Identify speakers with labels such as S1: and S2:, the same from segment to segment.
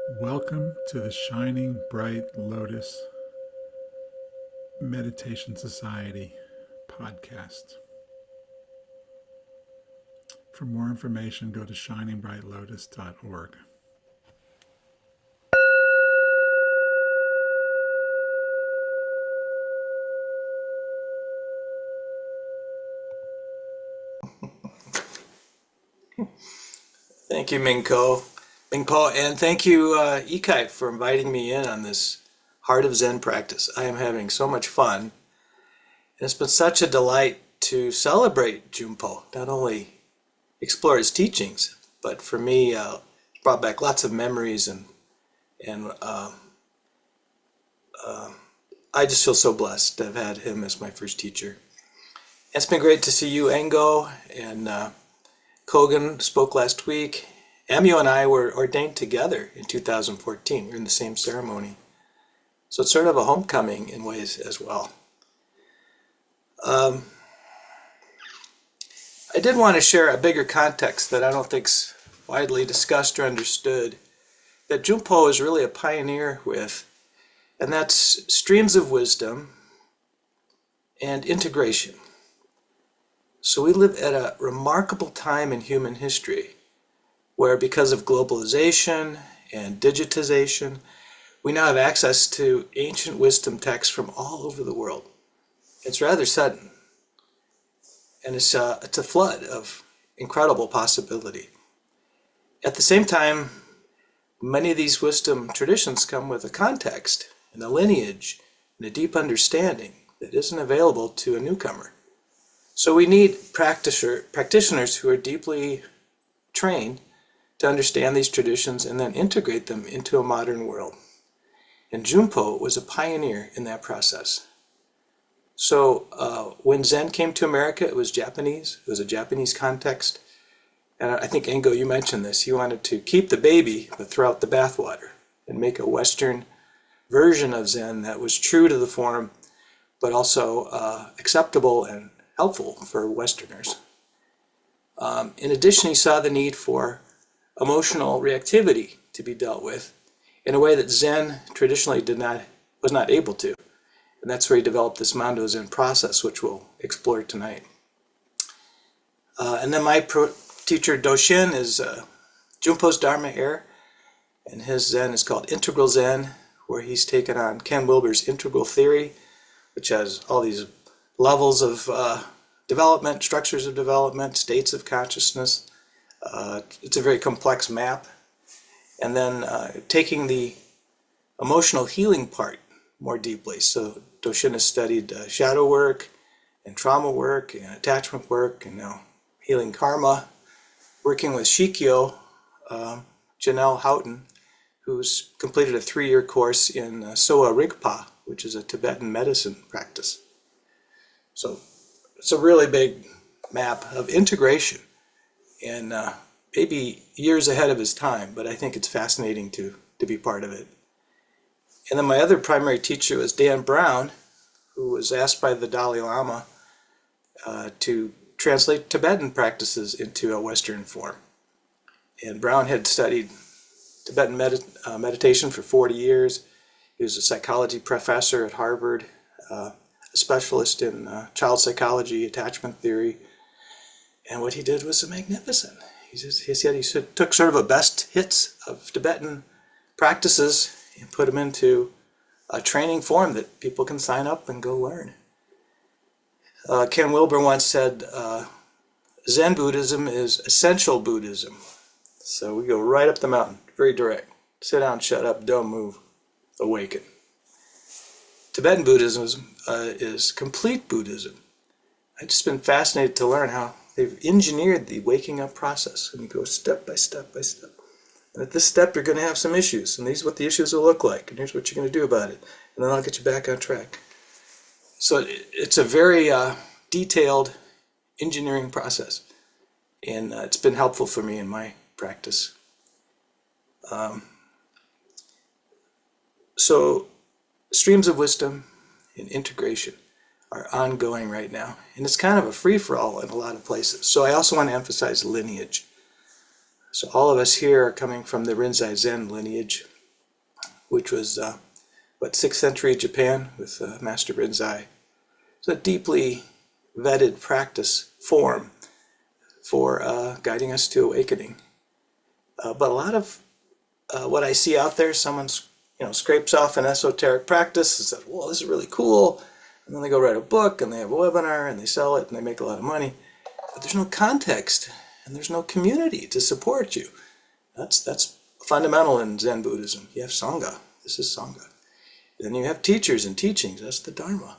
S1: Welcome to the Shining Bright Lotus Meditation Society podcast. For more information, go to shiningbrightlotus.org.
S2: Thank you, Mingpo, and thank you, Ikai, for inviting me in on this Heart of Zen practice. I am having so much fun, and it's been such a delight to celebrate Jun Po, not only explore his teachings, but for me, brought back lots of memories, and I just feel so blessed to have had him as my first teacher. It's been great to see you, Engo, and Kogan spoke last week. Amio and I were ordained together in 2014. We were in the same ceremony. So it's sort of a homecoming in ways as well. I did want to share a bigger context that I don't think's widely discussed or understood, that Jun Po is really a pioneer with, and that's streams of wisdom and integration. So we live at a remarkable time in human history where, because of globalization and digitization, we now have access to ancient wisdom texts from all over the world. It's rather sudden, and it's a flood of incredible possibility. At the same time, many of these wisdom traditions come with a context and a lineage and a deep understanding that isn't available to a newcomer. So we need practitioners who are deeply trained to understand these traditions and then integrate them into a modern world. And Jun Po was a pioneer in that process. So when Zen came to America, it was Japanese. It was a Japanese context. And I think, Engo, you mentioned this. He wanted to keep the baby, but throw out the bathwater and make a Western version of Zen that was true to the form, but also acceptable and helpful for Westerners. In addition, he saw the need for emotional reactivity to be dealt with in a way that Zen traditionally was not able to. And that's where he developed this Mando Zen process, which we'll explore tonight. And then my teacher, Doshin, is Jun Po's Dharma heir, and his Zen is called Integral Zen, where he's taken on Ken Wilber's integral theory, which has all these levels of development, structures of development, states of consciousness. It's a very complex map. And then taking the emotional healing part more deeply. So Doshin has studied shadow work and trauma work and attachment work and now healing karma, working with Shikyo, Janelle Houghton, who's completed a 3-year course in Soa Rigpa, which is a Tibetan medicine practice. So it's a really big map of integration, and maybe years ahead of his time, but I think it's fascinating to be part of it. And then my other primary teacher was Dan Brown, who was asked by the Dalai Lama to translate Tibetan practices into a Western form. And Brown had studied Tibetan meditation for 40 years. He was a psychology professor at Harvard, a specialist in child psychology, attachment theory, and what he did was magnificent. He said he took sort of a best hits of Tibetan practices and put them into a training form that people can sign up and go learn. Ken Wilber once said, Zen Buddhism is essential Buddhism. So we go right up the mountain, very direct. Sit down, shut up, don't move, awaken. Tibetan Buddhism is complete Buddhism. I've just been fascinated to learn how they've engineered the waking up process, and you go step by step by step. And at this step, you're going to have some issues, and these are what the issues will look like, and here's what you're going to do about it, and then I'll get you back on track. So it's a very detailed engineering process, and it's been helpful for me in my practice. So streams of wisdom and integration are ongoing right now, and it's kind of a free-for-all in a lot of places. So I also want to emphasize lineage. So all of us here are coming from the Rinzai Zen lineage, which was, 6th century Japan with Master Rinzai. It's a deeply vetted practice form for guiding us to awakening. But a lot of what I see out there, someone scrapes off an esoteric practice and says, well, this is really cool. And then they go write a book and they have a webinar and they sell it and they make a lot of money. But there's no context and there's no community to support you. That's fundamental in Zen Buddhism. You have sangha. This is sangha. Then you have teachers and teachings. That's the Dharma.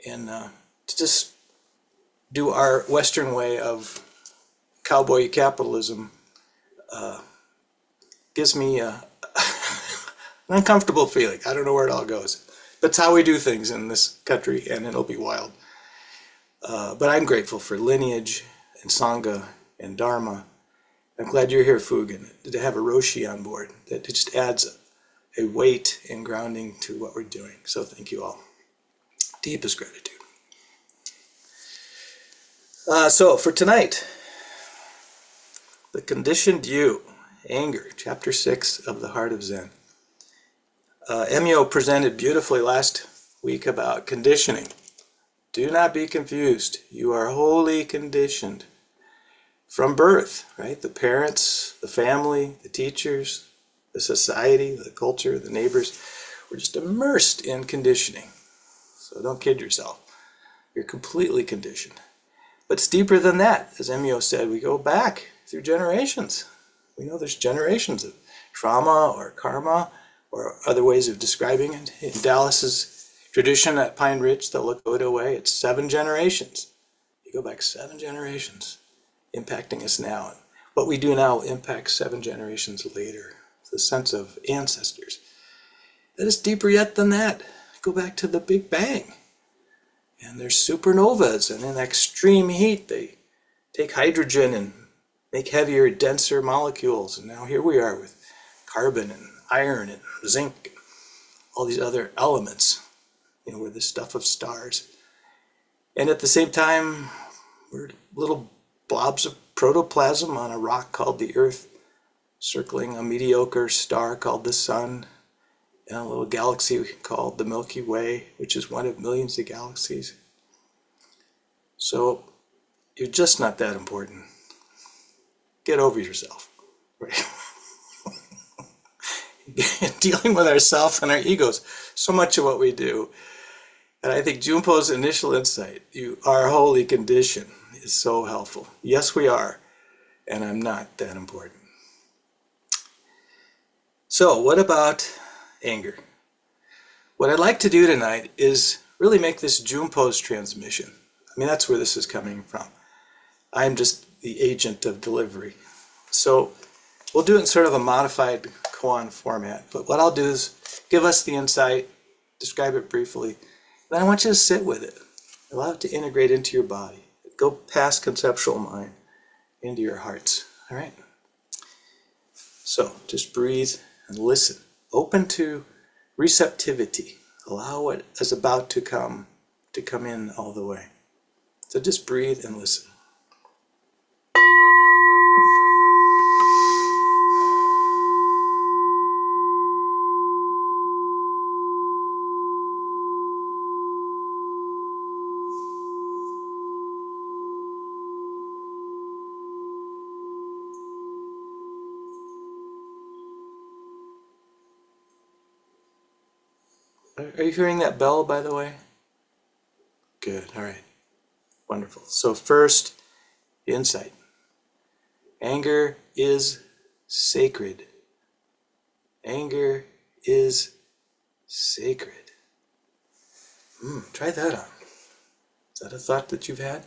S2: And to just do our Western way of cowboy capitalism gives me an uncomfortable feeling. I don't know where it all goes. That's how we do things in this country, and it'll be wild. But I'm grateful for lineage and sangha and Dharma. I'm glad you're here, Fugan, to have a Roshi on board. That just adds a weight and grounding to what we're doing. So thank you all. Deepest gratitude. So for tonight, the conditioned you, anger, chapter 6 of the Heart of Zen. Emyo presented beautifully last week about conditioning. Do not be confused. You are wholly conditioned from birth, right? The parents, the family, the teachers, the society, the culture, the neighbors. We're just immersed in conditioning. So don't kid yourself. You're completely conditioned. But it's deeper than that. As Emyo said, we go back through generations. We know there's generations of trauma or karma or other ways of describing it. In Dallas's tradition at Pine Ridge, the Lakota way, it's 7 generations. You go back 7 generations, impacting us now. And what we do now impacts 7 generations later. The sense of ancestors. That is deeper yet than that. Go back to the Big Bang. And there's supernovas, and in extreme heat, they take hydrogen and make heavier, denser molecules. And now here we are with carbon and iron and zinc, and all these other elements. We're the stuff of stars. And at the same time, we're little blobs of protoplasm on a rock called the Earth, circling a mediocre star called the Sun, and a little galaxy called the Milky Way, which is one of millions of galaxies. So you're just not that important. Get over yourself. Right? Dealing with ourselves and our egos, so much of what we do. And I think Jun Po's initial insight, you are wholly conditioned, is so helpful. Yes, we are, and I'm not that important. So what about anger? What I'd like to do tonight is really make this Jun Po's transmission. I mean, that's where this is coming from. I'm just the agent of delivery. So we'll do it in sort of a modified koan format. But what I'll do is give us the insight, describe it briefly, then I want you to sit with it. Allow it to integrate into your body. Go past conceptual mind into your hearts. All right? So just breathe and listen. Open to receptivity. Allow what is about to come in all the way. So just breathe and listen. Are you hearing that bell, by the way? Good, all right. Wonderful. So first, insight. Anger is sacred. Anger is sacred. Try that on. Is that a thought that you've had?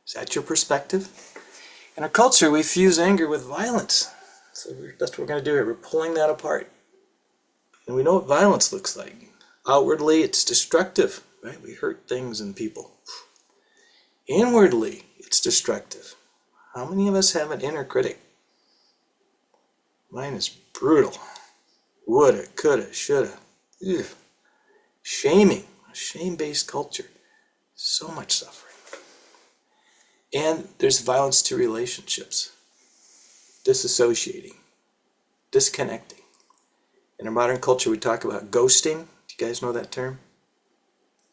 S2: Is that your perspective? In our culture, we fuse anger with violence. So that's what we're going to do here. We're pulling that apart. And we know what violence looks like. Outwardly, it's destructive, right? We hurt things and people. Inwardly, it's destructive. How many of us have an inner critic? Mine is brutal. Woulda, coulda, shoulda. Ugh. Shaming, a shame-based culture. So much suffering. And there's violence to relationships. Disassociating. Disconnecting. In our modern culture, we talk about ghosting. Do you guys know that term?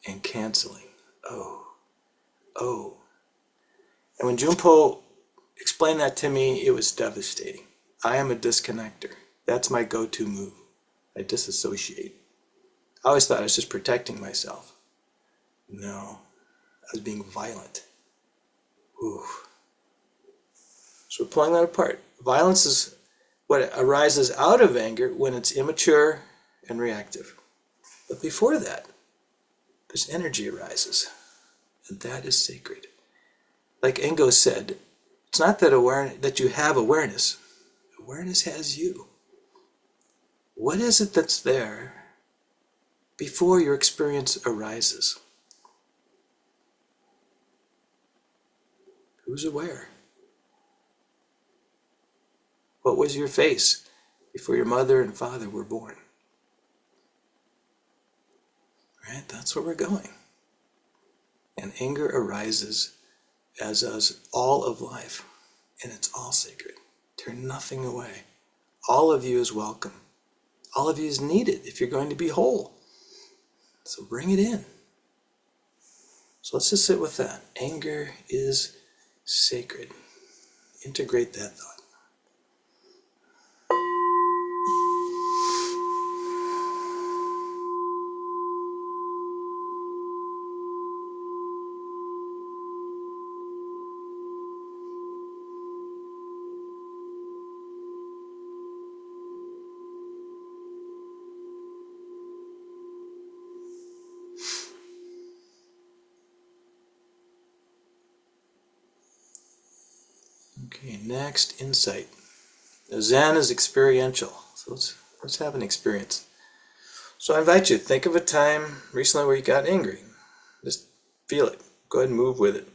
S2: And canceling. Oh. And when Jun Po explained that to me, it was devastating. I am a disconnector. That's my go-to move. I disassociate. I always thought I was just protecting myself. No, I was being violent. Ooh. So we're pulling that apart. Violence is what arises out of anger when it's immature and reactive. But before that, this energy arises, and that is sacred. Like Engo said, it's not that you have awareness. Awareness has you. What is it that's there before your experience arises? Who's aware? What was your face before your mother and father were born? Right? That's where we're going. And anger arises, as does all of life. And it's all sacred. Turn nothing away. All of you is welcome. All of you is needed if you're going to be whole. So bring it in. So let's just sit with that. Anger is sacred. Integrate that thought. Okay, next insight. Now, Zen is experiential, so let's have an experience. So I invite you to think of a time recently where you got angry. Just feel it. Go ahead and move with it.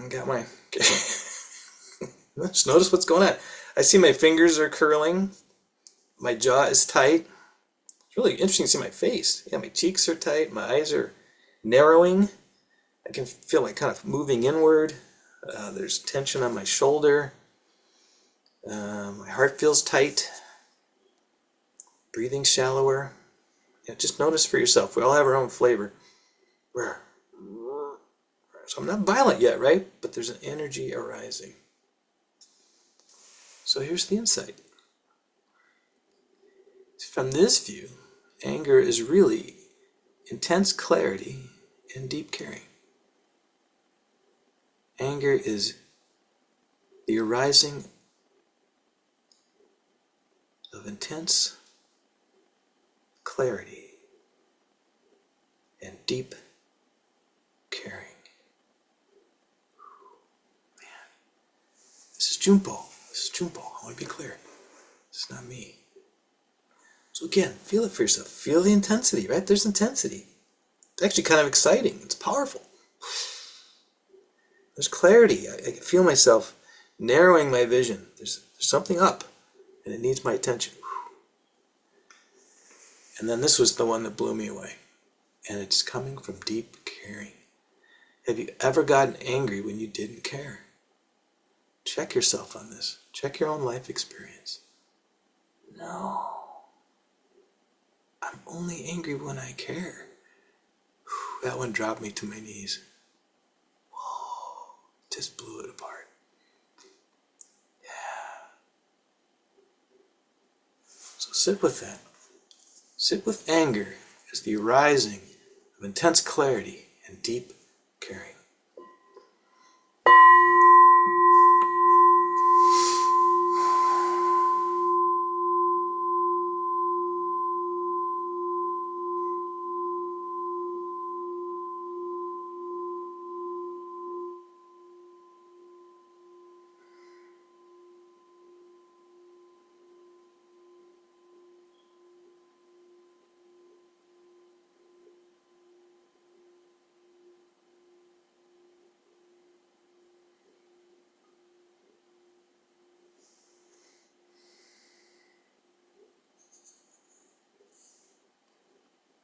S2: Got my. Just notice what's going on. I see my fingers are curling. My jaw is tight. It's really interesting to see my face. Yeah, my cheeks are tight. My eyes are narrowing. I can feel like kind of moving inward. There's tension on my shoulder. My heart feels tight. Breathing shallower. Yeah, just notice for yourself. We all have our own flavor. So I'm not violent yet, right? But there's an energy arising. So here's the insight. From this view, anger is really intense clarity and deep caring. Anger is the arising of intense clarity and deep caring. Man, this is Jun Po. This is Jun Po. I want to be clear. This is not me. So again, feel it for yourself. Feel the intensity, right? There's intensity. It's actually kind of exciting. It's powerful. There's clarity. I can feel myself narrowing my vision. There's something up, and it needs my attention. And then this was the one that blew me away. And it's coming from deep caring. Have you ever gotten angry when you didn't care? Check yourself on this. Check your own life experience. No. I'm only angry when I care. That one dropped me to my knees. Whoa. Just blew it apart. Yeah. So sit with that. Sit with anger as the arising of intense clarity and deep caring.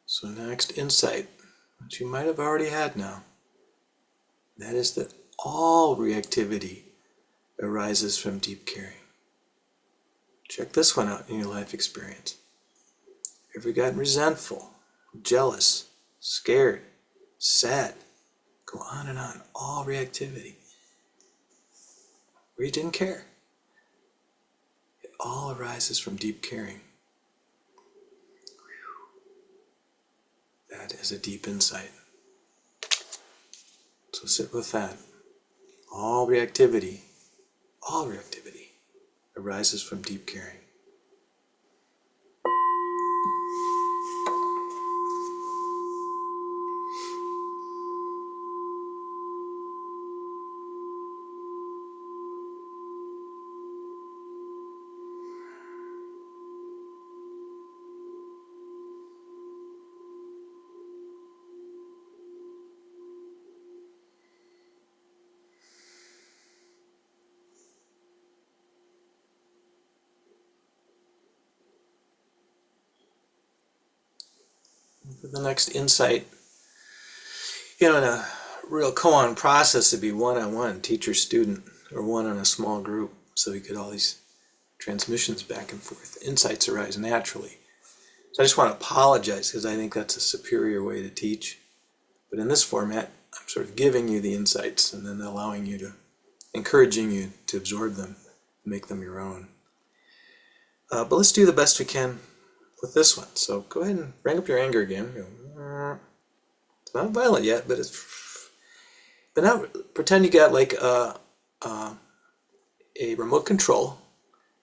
S2: So next insight, which you might have already had now, that is that all reactivity arises from deep caring. Check this one out in your life experience. Have you gotten resentful, jealous, scared, sad? Go on and on. All reactivity. Where you didn't care. It all arises from deep caring. That is a deep insight. So sit with that. All reactivity arises from deep caring. For the next insight, in a real koan process, it'd be one-on-one, teacher-student, or one on a small group, so you get all these transmissions back and forth. Insights arise naturally. So I just want to apologize because I think that's a superior way to teach. But in this format, I'm sort of giving you the insights and then encouraging you to absorb them, make them your own. But let's do the best we can with this one. So go ahead and bring up your anger again. It's not violent yet, but now pretend you got like a remote control.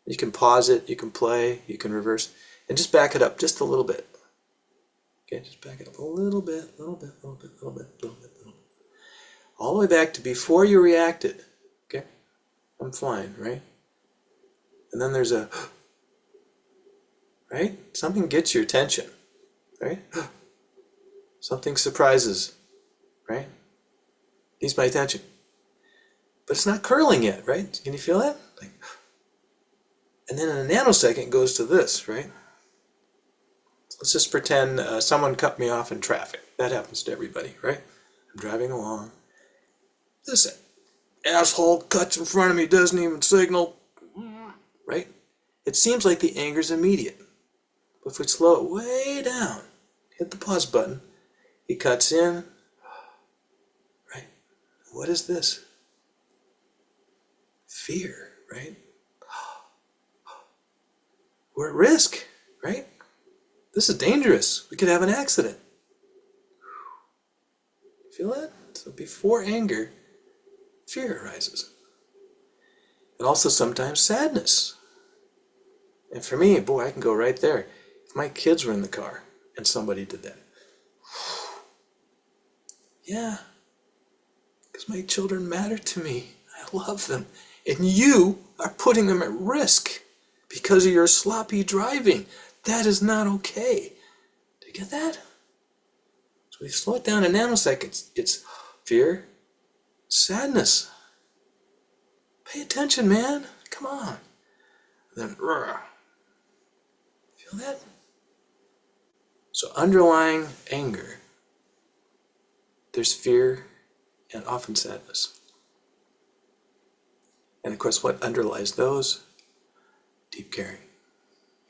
S2: You can pause it, you can play, you can reverse, and just back it up just a little bit. Okay, just back it up a little bit. All the way back to before you reacted. Okay, I'm fine, right? And then there's a right? Something gets your attention, right? Something surprises, right? Needs my attention. But it's not curling yet, right? Can you feel that? Like, and then in a nanosecond it goes to this, right? So let's just pretend someone cut me off in traffic. That happens to everybody, right? I'm driving along. This asshole cuts in front of me, doesn't even signal, right? It seems like the anger's immediate. But if we slow it way down, hit the pause button, he cuts in, right? What is this? Fear, right? We're at risk, right? This is dangerous. We could have an accident. Feel that? So before anger, fear arises. And also sometimes sadness. And for me, boy, I can go right there. If my kids were in the car and somebody did that. Yeah, because my children matter to me. I love them. And you are putting them at risk because of your sloppy driving. That is not okay. Do you get that? So we slow it down in nanoseconds. It's fear, sadness. Pay attention, man. Come on. Then, feel that? So underlying anger, there's fear and often sadness. And of course, what underlies those? Deep caring.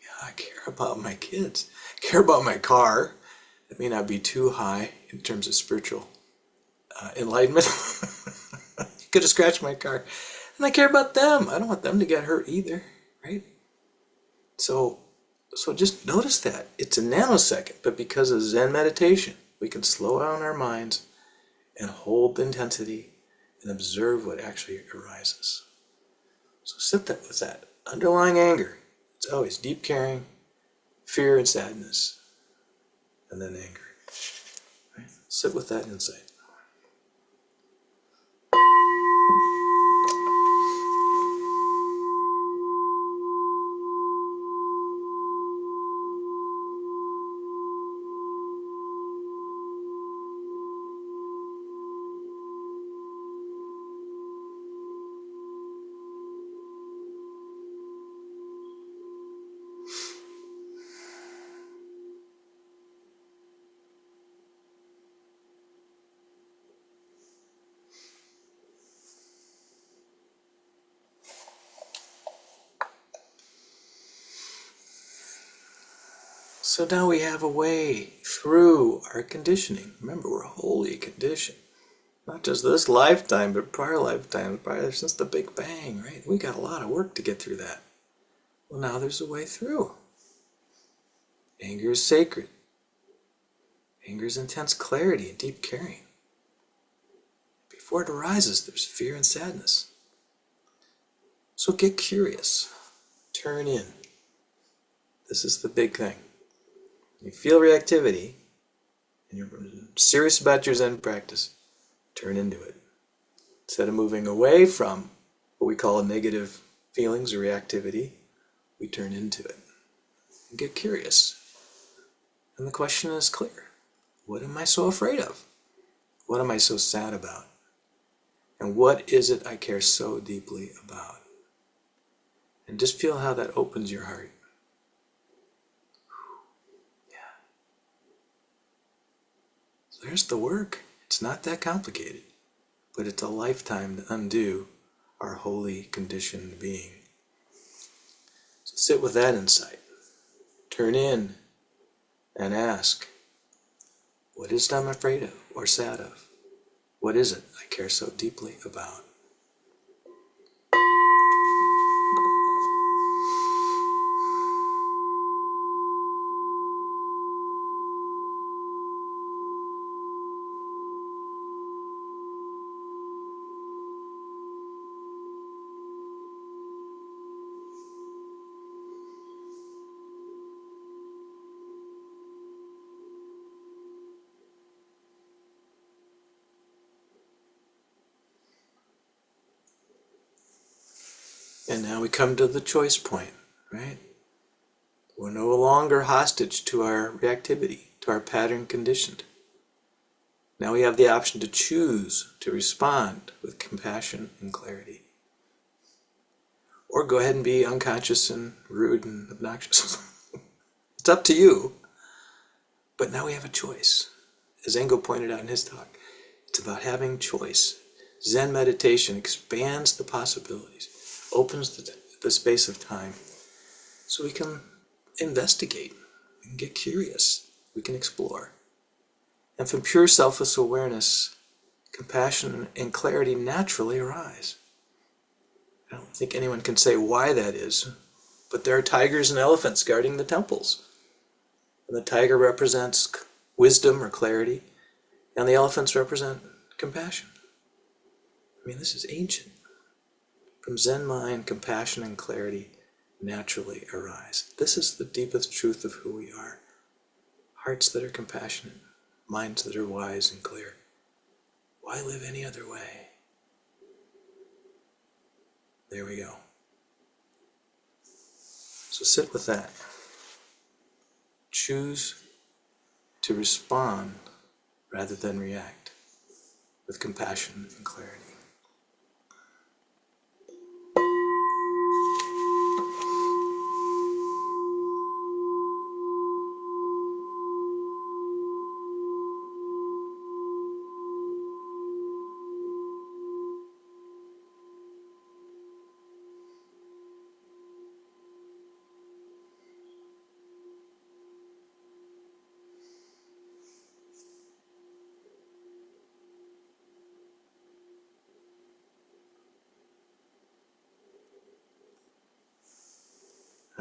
S2: Yeah, I care about my kids. I care about my car. It may not be too high in terms of spiritual enlightenment. You could have scratched my car. And I care about them. I don't want them to get hurt either, right? So just notice that. It's a nanosecond, but because of Zen meditation, we can slow down our minds and hold the intensity and observe what actually arises. So sit with that. Underlying anger. It's always deep caring, fear and sadness, and then anger. Right? Sit with that insight. So now we have a way through our conditioning. Remember, we're wholly conditioned. Not just this lifetime, but prior lifetimes, prior since the Big Bang, right? We got a lot of work to get through that. Well, now there's a way through. Anger is sacred. Anger is intense clarity and deep caring. Before it arises, there's fear and sadness. So get curious. Turn in. This is the big thing. You feel reactivity, and you're serious about your Zen practice, turn into it. Instead of moving away from what we call negative feelings or reactivity, we turn into it. And get curious. And the question is clear. What am I so afraid of? What am I so sad about? And what is it I care so deeply about? And just feel how that opens your heart. Yeah. So there's the work. It's not that complicated, but it's a lifetime to undo our wholly conditioned being. So sit with that insight. Turn in and ask, what is it I'm afraid of or sad of? What is it I care so deeply about? And now we come to the choice point, right? We're no longer hostage to our reactivity, to our pattern conditioned. Now we have the option to choose to respond with compassion and clarity. Or go ahead and be unconscious and rude and obnoxious. It's up to you. But now we have a choice. As Engo pointed out in his talk, it's about having choice. Zen meditation expands the possibilities, opens the space of time, so we can investigate, we can get curious, we can explore. And from pure selfless awareness, compassion and clarity naturally arise. I don't think anyone can say why that is, but there are tigers and elephants guarding the temples. And the tiger represents wisdom or clarity, and the elephants represent compassion. I mean, this is ancient. From Zen mind, compassion and clarity naturally arise. This is the deepest truth of who we are. Hearts that are compassionate, minds that are wise and clear. Why live any other way? There we go. So sit with that. Choose to respond rather than react with compassion and clarity.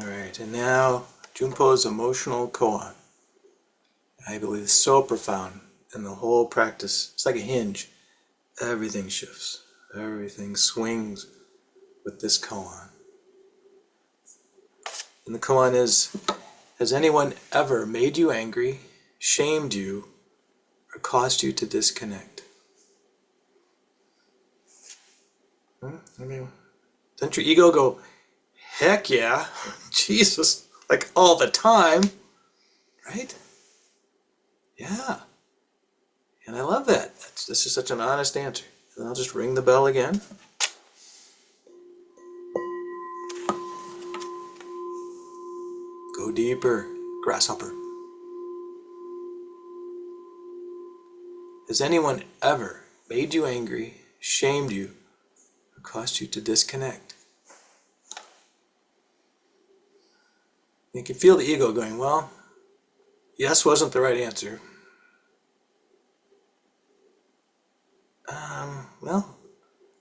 S2: All right, and now Jun Po's emotional koan. I believe it's so profound in the whole practice. It's like a hinge. Everything shifts. Everything swings with this koan. And the koan is, has anyone ever made you angry, shamed you, or caused you to disconnect? I mean, doesn't your ego go, heck yeah, Jesus, like all the time, right? Yeah. And I love that. This is such an honest answer. And I'll just ring the bell again. Go deeper, grasshopper. Has anyone ever made you angry, shamed you, or caused you to disconnect? You can feel the ego going, well, Yes wasn't the right answer. Well,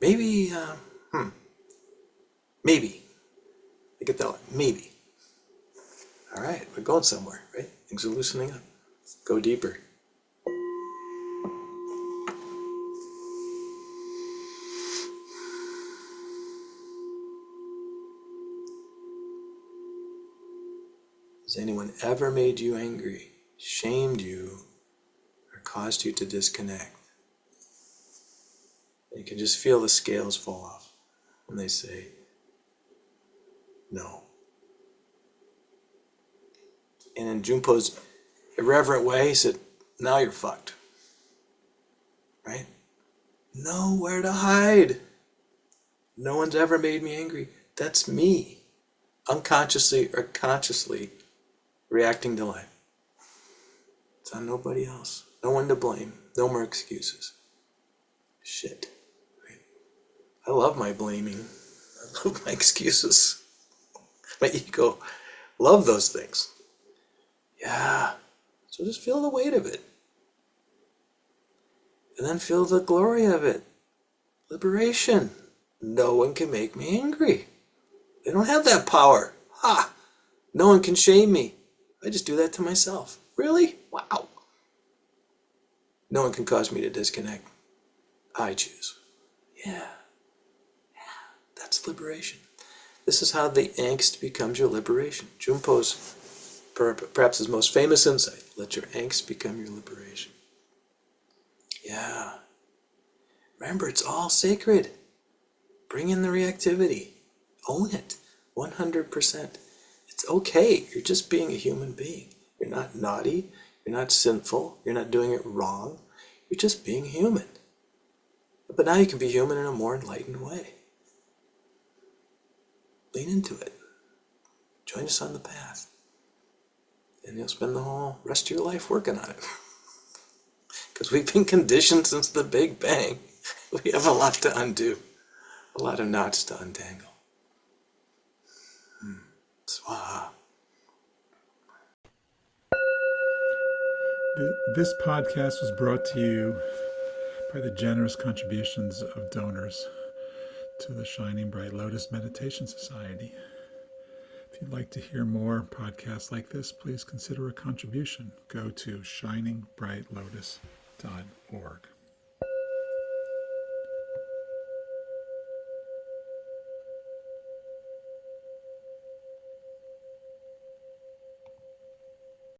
S2: maybe, maybe. I get that one. Maybe. All right, we're going somewhere, right? Things are loosening up. Go deeper. Has anyone ever made you angry, shamed you, or caused you to disconnect? You can just feel the scales fall off when they say no. And in Jun Po's irreverent way, he said, now you're fucked. Right? Nowhere to hide. No one's ever made me angry. That's me, unconsciously or consciously reacting to life. It's on nobody else. No one to blame. No more excuses. Shit. Right? I love my blaming. I love my excuses. My ego. Love those things. Yeah. So just feel the weight of it. And then feel the glory of it. Liberation. No one can make me angry. They don't have that power. Ha! No one can shame me. I just do that to myself. Really? Wow. No one can cause me to disconnect. I choose. Yeah. That's liberation. This is how the angst becomes your liberation. Jun Po's perhaps his most famous insight. Let your angst become your liberation. Yeah. Remember, it's all sacred. Bring in the reactivity. Own it. 100%. It's okay. You're just being a human being. You're not naughty. You're not sinful. You're not doing it wrong. You're just being human. But now you can be human in a more enlightened way. Lean into it. Join us on the path. And you'll spend the whole rest of your life working on it. Because we've been conditioned since the Big Bang. We have a lot to undo. A lot of knots to untangle. Swaha.
S1: This podcast was brought to you by the generous contributions of donors to the Shining Bright Lotus Meditation Society. If you'd like to hear more podcasts like this, please consider a contribution. Go to shiningbrightlotus.org.